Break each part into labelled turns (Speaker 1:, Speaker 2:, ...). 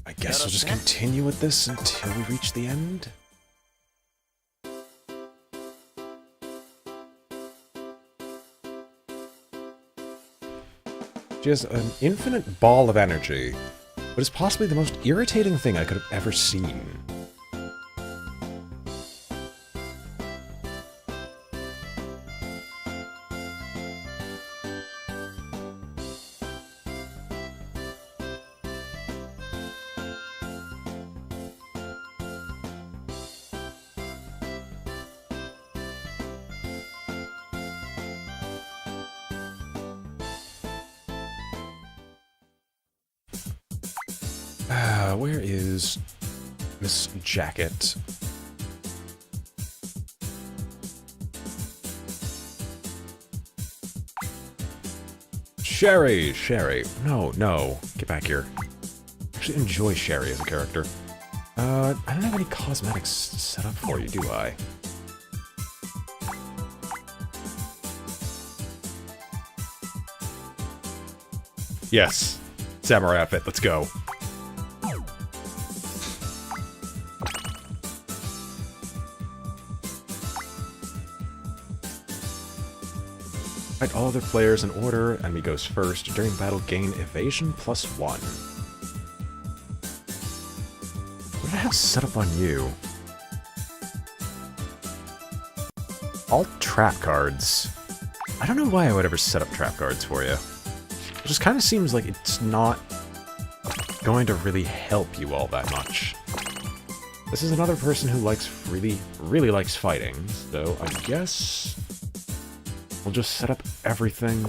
Speaker 1: I guess we'll just continue with this until we reach the end. She has an infinite ball of energy, but is possibly the most irritating thing I could have ever seen. Where is Miss Jacket? Sherry! Sherry. No, no. Get back here. I actually enjoy Sherry as a character. I don't have any cosmetics set up for you, do I? Yes. Samurai outfit, let's go. Fight all other players in order. Enemy goes first. During battle, gain evasion +1. What did I have set up on you? All trap cards. I don't know why I would ever set up trap cards for you. It just kind of seems like it's not going to really help you all that much. This is another person who really likes fighting, so I guess we'll just set up everything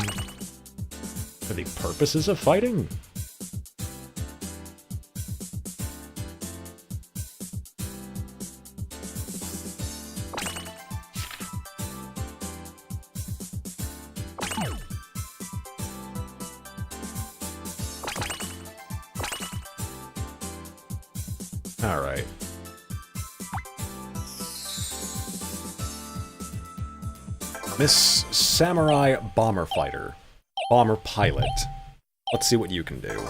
Speaker 1: for the purposes of fighting. Alright. Miss Samurai Bomber Fighter. Bomber Pilot. Let's see what you can do.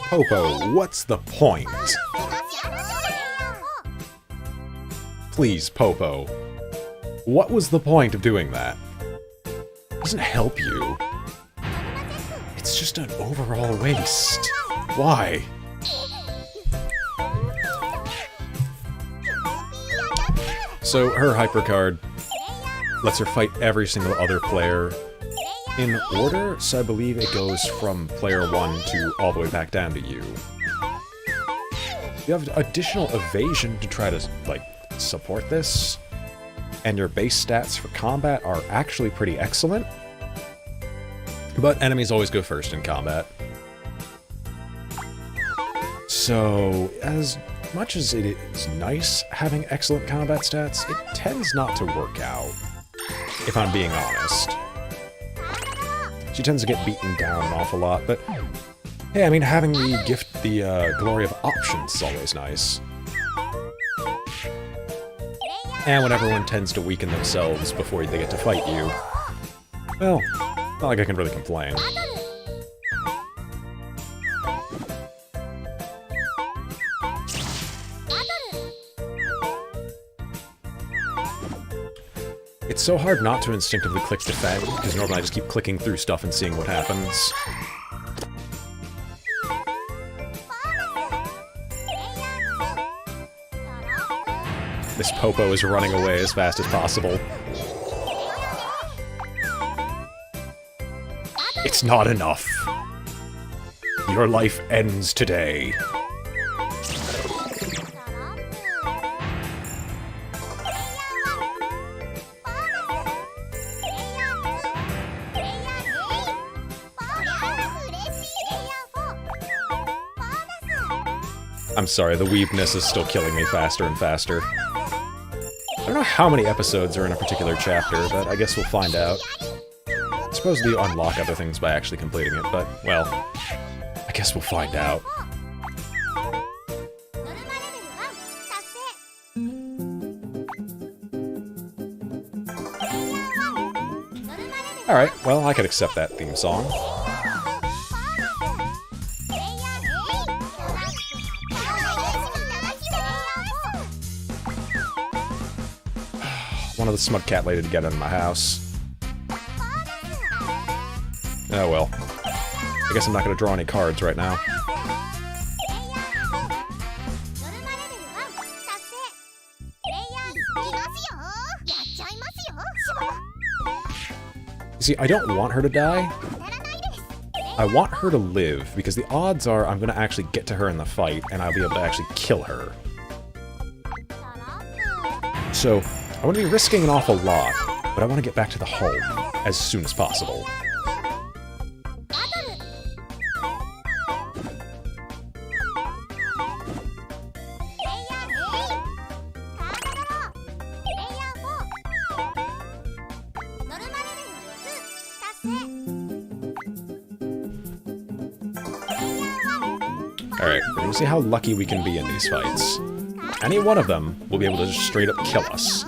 Speaker 1: Popo, what's the point? Please, Popo. What was the point of doing that? It doesn't help you. It's just an overall waste. Why? So her hypercard lets her fight every single other player in order, so I believe it goes from player 1 to all the way back down to you. You have additional evasion to try to, like, support this, and your base stats for combat are actually pretty excellent, but enemies always go first in combat. So, as much as it is nice having excellent combat stats, it tends not to work out, if I'm being honest. She tends to get beaten down an awful lot, but hey, I mean, having the gift, the glory of options is always nice. And when everyone tends to weaken themselves before they get to fight you, well, not like I can really complain. It's so hard not to instinctively click defend, because normally I just keep clicking through stuff and seeing what happens. Miss Popo is running away as fast as possible. It's not enough. Your life ends today. I'm sorry, the weebness is still killing me faster and faster. I don't know how many episodes are in a particular chapter, but I guess we'll find out. Supposedly you unlock other things by actually completing it, but, well, I guess we'll find out. Alright, well, I could accept that theme song. One of the smug cat lady to get into my house. Oh well. I guess I'm not going to draw any cards right now. See, I don't want her to die. I want her to live, because the odds are I'm going to actually get to her in the fight, and I'll be able to actually kill her. So, I want to be risking an awful lot, but I want to get back to the home as soon as possible. Alright, we're gonna see how lucky we can be in these fights. Any one of them will be able to just straight up kill us.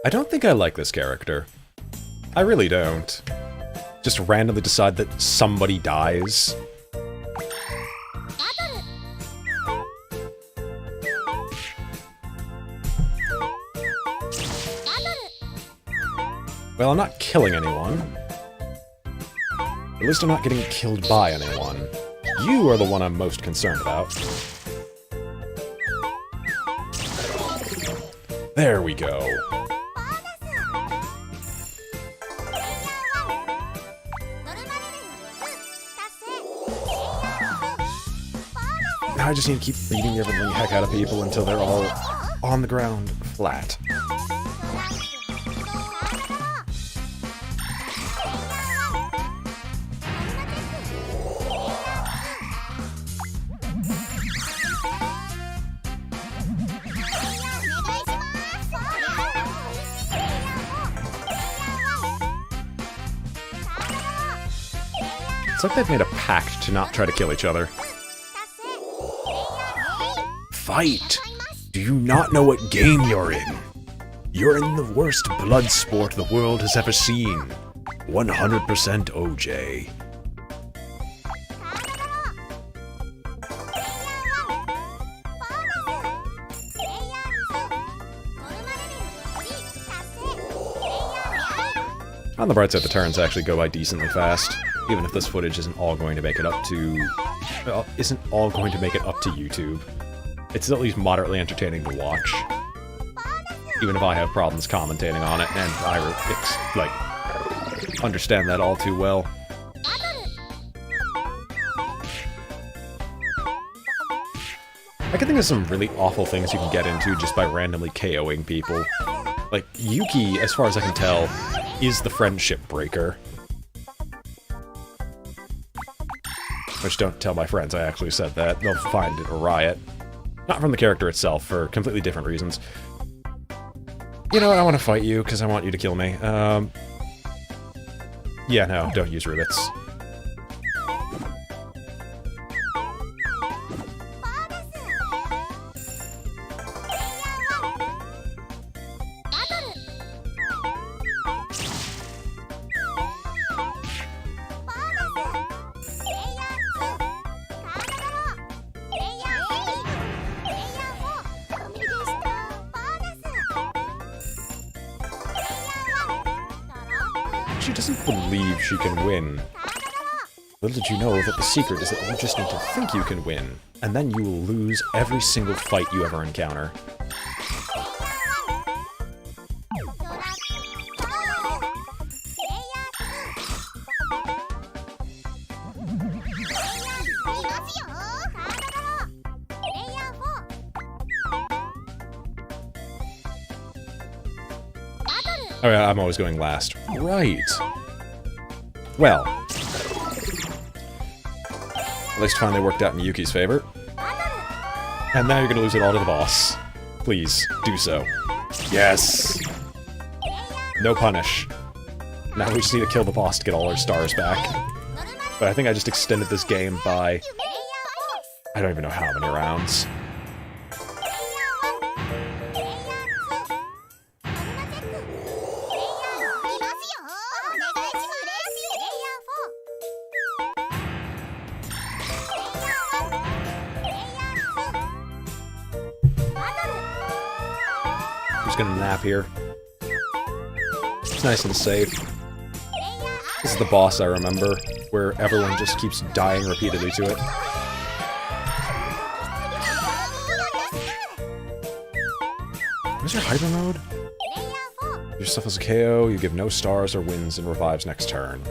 Speaker 1: I don't think I like this character. I really don't. Just randomly decide that somebody dies. Well, I'm not killing anyone. At least I'm not getting killed by anyone. You are the one I'm most concerned about. There we go. Now I just need to keep beating the living heck out of people until they're all on the ground flat. It's like they've made a pact to not try to kill each other. Fight! Do you not know what game you're in? You're in the worst blood sport the world has ever seen. 100% OJ. On the bright side, the turns actually go by decently fast, even if this footage isn't all going to make it up to... well, isn't all going to make it up to YouTube. It's at least moderately entertaining to watch. Even if I have problems commentating on it, and I, understand that all too well. I can think of some really awful things you can get into just by randomly KOing people. Like, Yuki, as far as I can tell, is the friendship breaker. Which, don't tell my friends I actually said that. They'll find it a riot. Not from the character itself, for completely different reasons. You know what, I want to fight you, because I want you to kill me. Yeah, no, don't use rivets. She doesn't believe she can win. Little did you know that the secret is that you just need to think you can win, and then you will lose every single fight you ever encounter. Oh yeah, I'm always going last. Right. Well. At least finally worked out in Yuki's favor. And now you're gonna lose it all to the boss. Please, do so. Yes! No punish. Now we just need to kill the boss to get all our stars back. But I think I just extended this game by... I don't even know how many rounds. I'm just gonna nap here. It's nice and safe. This is the boss I remember, where everyone just keeps dying repeatedly to it. What's your hyper mode? Your stuff is a KO, you give no stars or wins and revives next turn.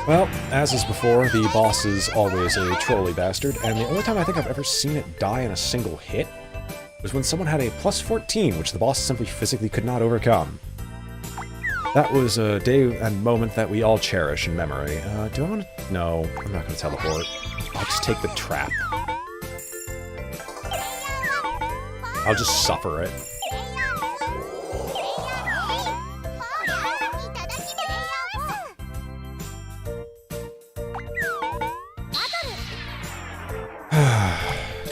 Speaker 1: Well, as is before, the boss is always a trolly bastard, and the only time I think I've ever seen it die in a single hit was when someone had a plus 14, which the boss simply physically could not overcome. That was a day and moment that we all cherish in memory. Do I want to... No, I'm not going to teleport. I'll just take the trap. I'll just suffer it.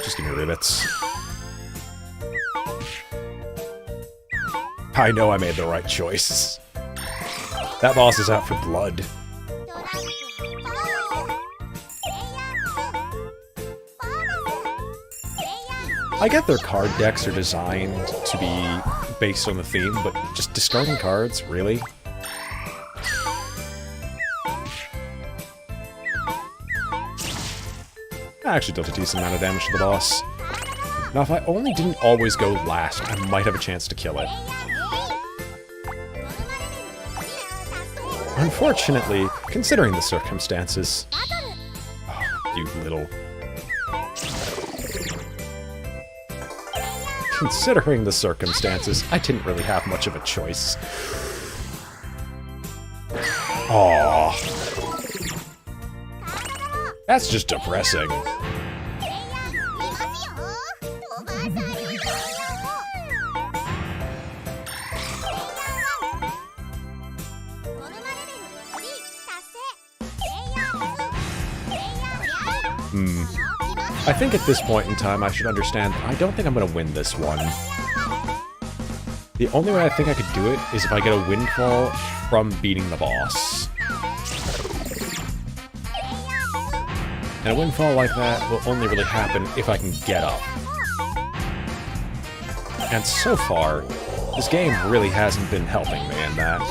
Speaker 1: Just give me ribbits. I know I made the right choice. That boss is out for blood. I get their card decks are designed to be based on the theme, but just discarding cards, really? I actually dealt a decent amount of damage to the boss. Now, if I only didn't always go last, I might have a chance to kill it. Unfortunately, considering the circumstances... Oh, you little... Considering the circumstances, I didn't really have much of a choice. Aww. That's just depressing. I think at this point in time I should understand I don't think I'm going to win this one. The only way I think I could do it is if I get a windfall from beating the boss. And a windfall like that will only really happen if I can get up. And so far, this game really hasn't been helping me in that.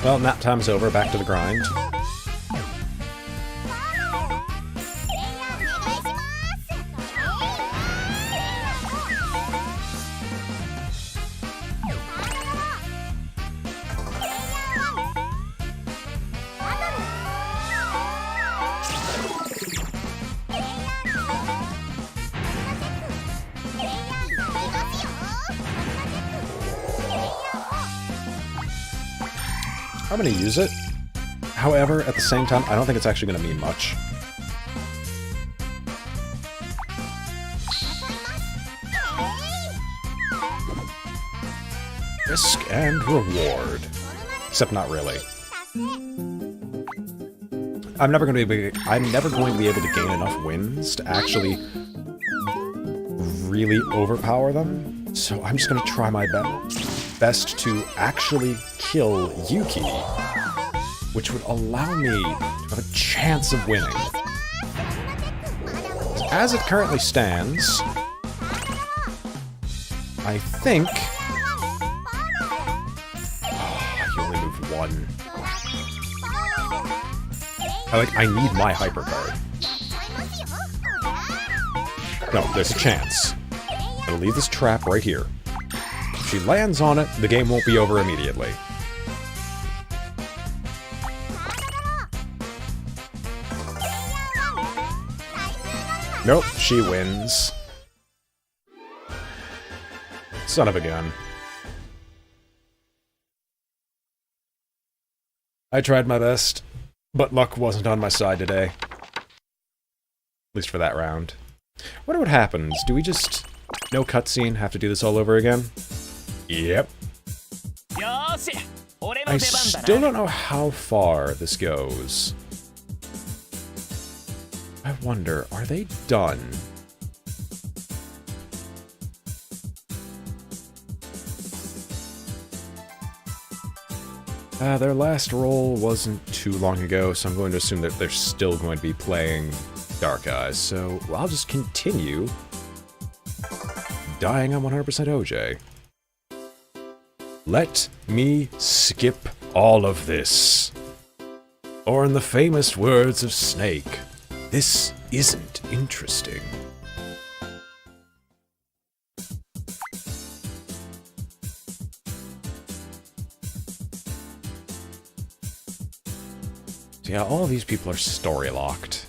Speaker 1: Well, nap time's over, back to the grind. I'm gonna use it. However, at the same time, I don't think it's actually gonna mean much. Risk and reward. Except not really. I'm never going to be able to gain enough wins to actually really overpower them. So I'm just going to try my best to actually kill Yuki, which would allow me to have a chance of winning. As it currently stands, I think... Oh, I can only move one. I need my hyper card. No, there's a chance. I'll leave this trap right here. If she lands on it, the game won't be over immediately. Nope, she wins. Son of a gun. I tried my best, but luck wasn't on my side today. At least for that round. Wonder what happens. Do we just... no cutscene, have to do this all over again? Yep. I still don't know how far this goes. I wonder, are they done? Their last roll wasn't too long ago, so I'm going to assume that they're still going to be playing Dark Eyes, so I'll just continue dying on 100% OJ. Let me skip all of this. Or in the famous words of Snake, this isn't interesting. So yeah, all of these people are story locked.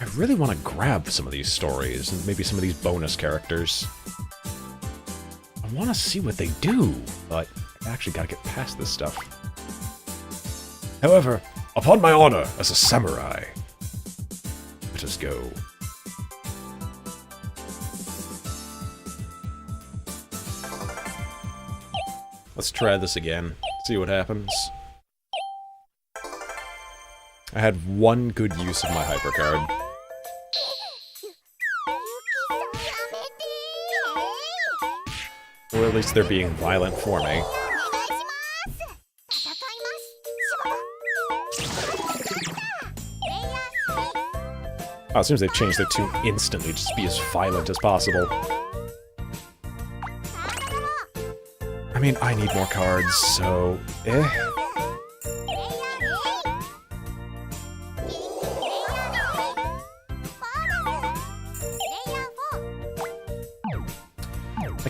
Speaker 1: I really want to grab some of these stories, and maybe some of these bonus characters. I want to see what they do, but I actually gotta get past this stuff. However, upon my honor as a samurai, let us go. Let's try this again, see what happens. I had one good use of my hypercard. Or at least they're being violent for me. Oh, it seems they've changed their tune instantly, just to be as violent as possible. I mean, I need more cards, so... I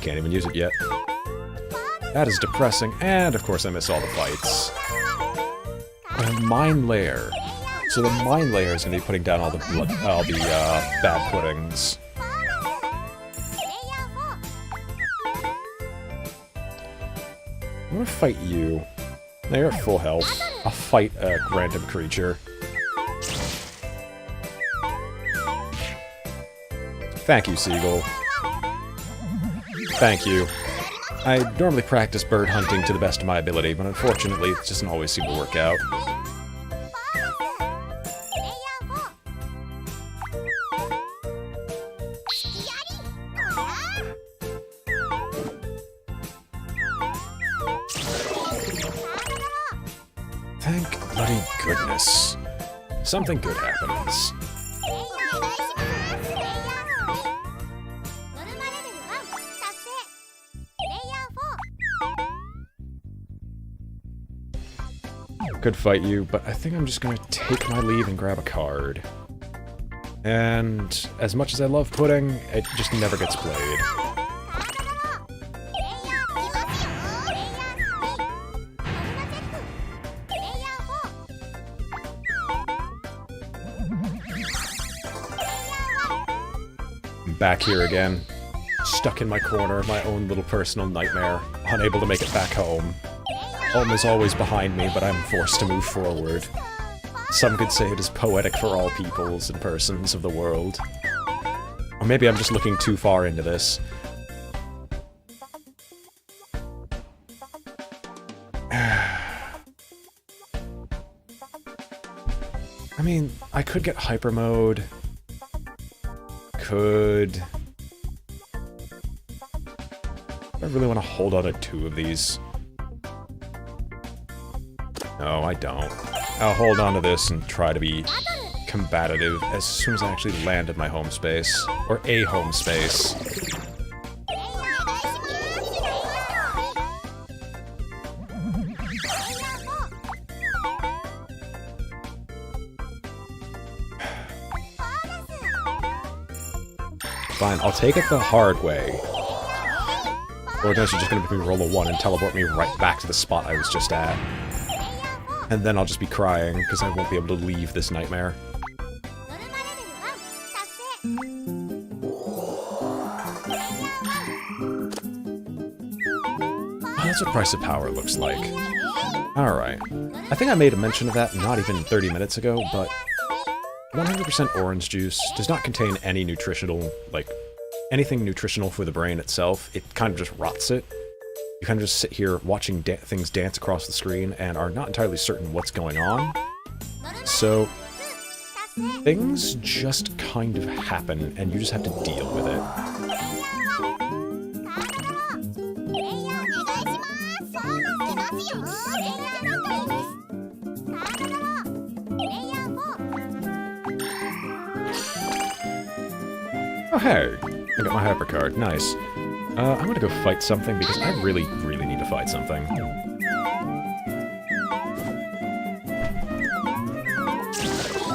Speaker 1: can't even use it yet. That is depressing, and of course I miss all the fights. Mine Lair. So the Mine Lair is going to be putting down all the bad puddings. I'm gonna fight you. Now you're at full health. I'll fight a random creature. Thank you, Seagull. Thank you. I normally practice bird hunting to the best of my ability, but unfortunately it doesn't always seem to work out. Thank bloody goodness. Something good happens. Could fight you, but I think I'm just gonna take my leave and grab a card. And as much as I love pudding, it just never gets played. I'm back here again, stuck in my corner, my own little personal nightmare, unable to make it back home. Home is always behind me, but I'm forced to move forward. Some could say it is poetic for all peoples and persons of the world. Or maybe I'm just looking too far into this. I mean, I could get hyper mode. Could... I really want to hold on to two of these. No, I don't. I'll hold on to this and try to be combative as soon as I actually land in my home space. Or a home space. Fine, I'll take it the hard way. Or else you're just gonna make me roll a 1 and teleport me right back to the spot I was just at. And then I'll just be crying, because I won't be able to leave this nightmare. that's what price of power looks like. Alright. I think I made a mention of that not even 30 minutes ago, but 100% orange juice does not contain any nutritional, like, anything nutritional for the brain itself. It kind of just rots it. You kind of just sit here watching things dance across the screen and are not entirely certain what's going on. So, things just kind of happen, and you just have to deal with it. Oh hey, I got my hyper card, nice. I'm gonna go fight something because I really, really need to fight something. At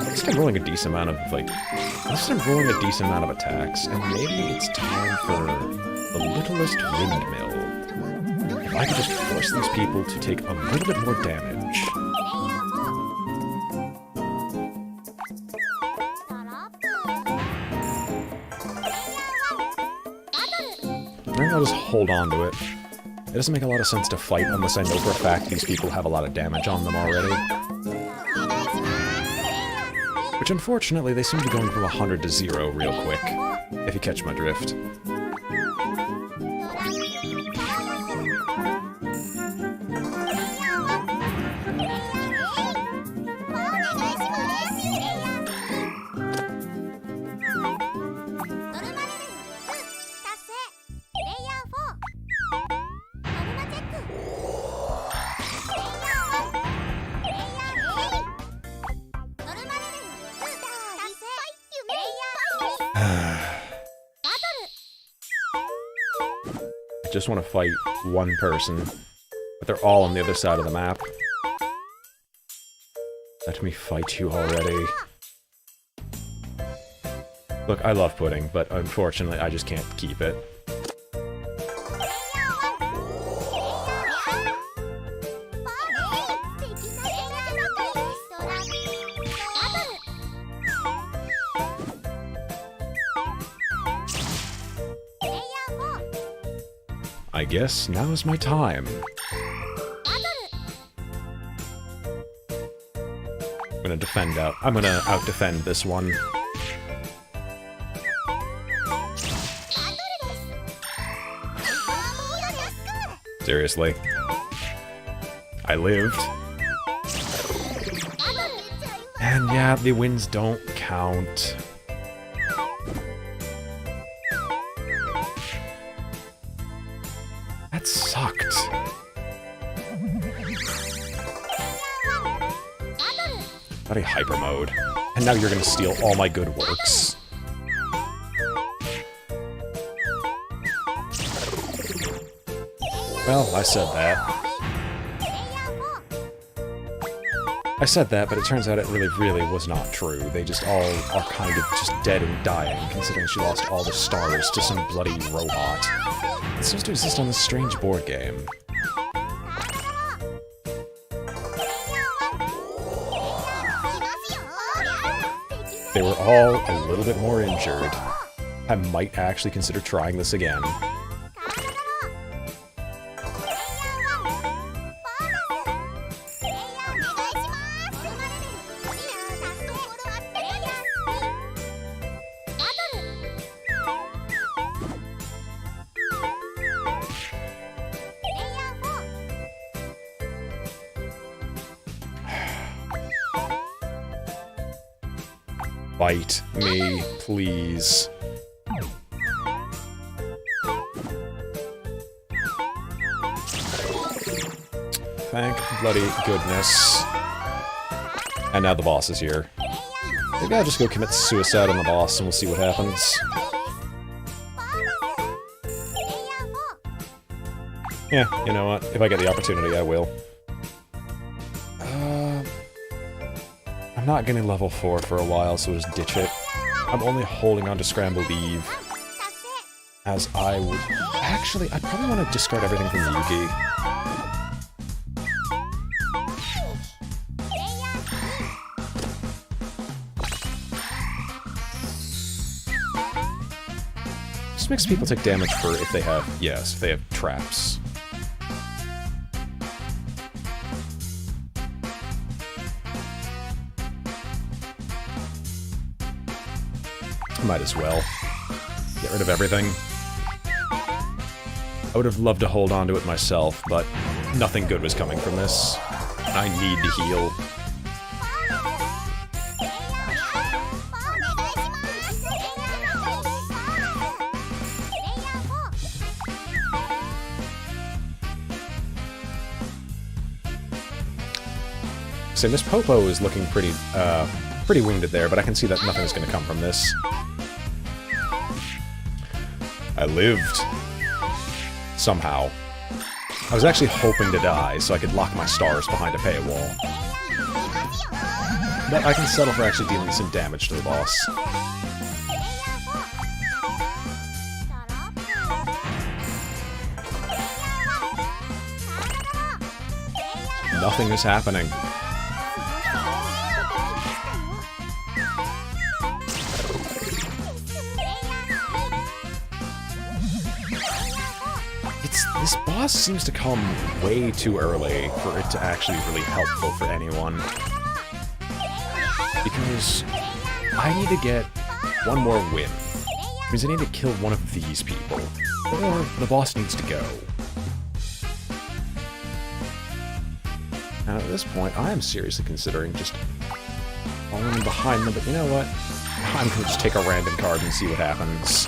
Speaker 1: least I'm rolling a decent amount of, like... At least I'm rolling a decent amount of attacks, and maybe it's time for the littlest windmill. If I could just force these people to take a little bit more damage. Maybe I'll just hold on to it. It doesn't make a lot of sense to fight unless I know for a fact these people have a lot of damage on them already. Which, unfortunately, they seem to be going from 100 to 0 real quick, if you catch my drift. I just want to fight one person, but they're all on the other side of the map. Let me fight you already. Look, I love pudding, but unfortunately I just can't keep it. I guess now is my time. I'm gonna defend out. I'm gonna out-defend this one. Seriously. I lived. And yeah, the wins don't count. That sucked. Bloody hyper mode. And now you're gonna steal all my good works. Well, I said that. I said that, but it turns out it really was not true. They just all are kind of just dead and dying, considering she lost all the stars to some bloody robot. It seems to exist on this strange board game. They were all a little bit more injured. I might actually consider trying this again. Fight me, please. Thank bloody goodness. And now the boss is here. Maybe I'll just go commit suicide on the boss and we'll see what happens. Yeah, you know what? If I get the opportunity, I will. I'm not getting level 4 for a while, so just ditch it. I'm only holding on to Scrambled Eve. As I would... Actually, I'd probably want to discard everything from Yugi. This makes people take damage for if they have... Yes, if they have traps. Might as well. Get rid of everything. I would have loved to hold on to it myself, but nothing good was coming from this. I need to heal. So Miss Popo is looking pretty wounded there, but I can see that nothing's going to come from this. I lived. Somehow. I was actually hoping to die, so I could lock my stars behind a paywall. But I can settle for actually dealing some damage to the boss. Nothing is happening. This boss seems to come way too early for it to actually be really helpful for anyone. Because I need to get one more win. Because I need to kill one of these people. Or the boss needs to go. Now at this point, I am seriously considering just falling behind them, but you know what? I'm gonna just take a random card and see what happens.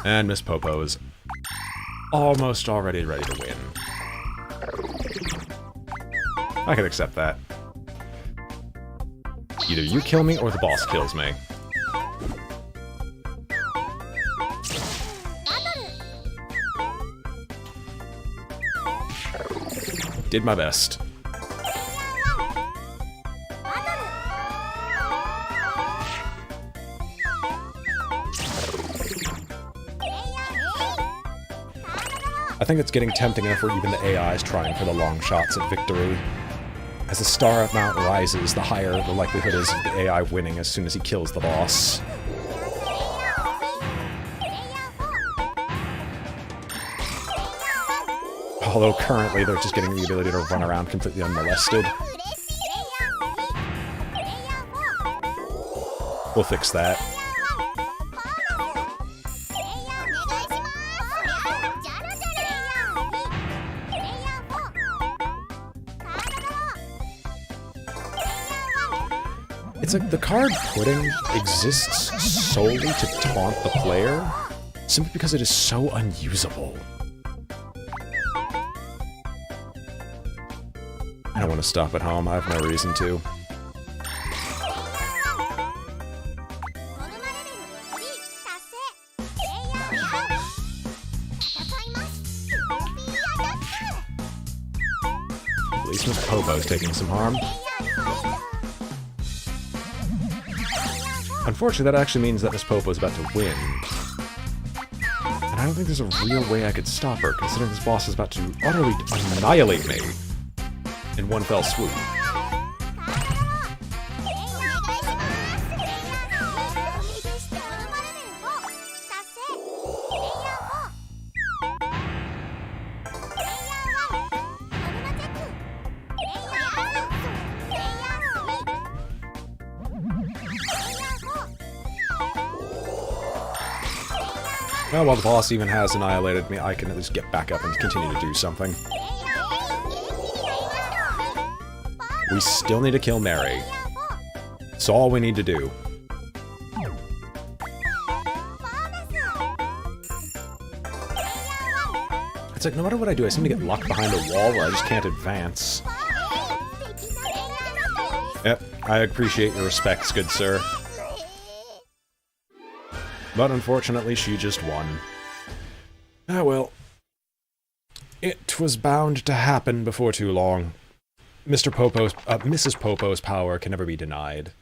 Speaker 1: And Miss Popo is almost already ready to win. I can accept that. Either you kill me or the boss kills me. Did my best. I think it's getting tempting enough for even the AIs trying for the long shots at victory. As the star amount rises, the higher the likelihood is of the AI winning as soon as he kills the boss. Although currently they're just getting the ability to run around completely unmolested. We'll fix that. It's like the card Pudding exists solely to taunt the player, simply because it is so unusable. I don't want to stop at home, I have no reason to. At least Miss Popo's taking some harm. Unfortunately, that actually means that Miss Popo is about to win. And I don't think there's a real way I could stop her, considering this boss is about to utterly annihilate me in one fell swoop. Well, while the boss even has annihilated me, I can at least get back up and continue to do something. We still need to kill Mary. That's all we need to do. It's like, no matter what I do, I seem to get locked behind a wall where I just can't advance. Yep, I appreciate your respects, good sir. But unfortunately, she just won. Ah well. It was bound to happen before too long. Mrs. Popo's power can never be denied.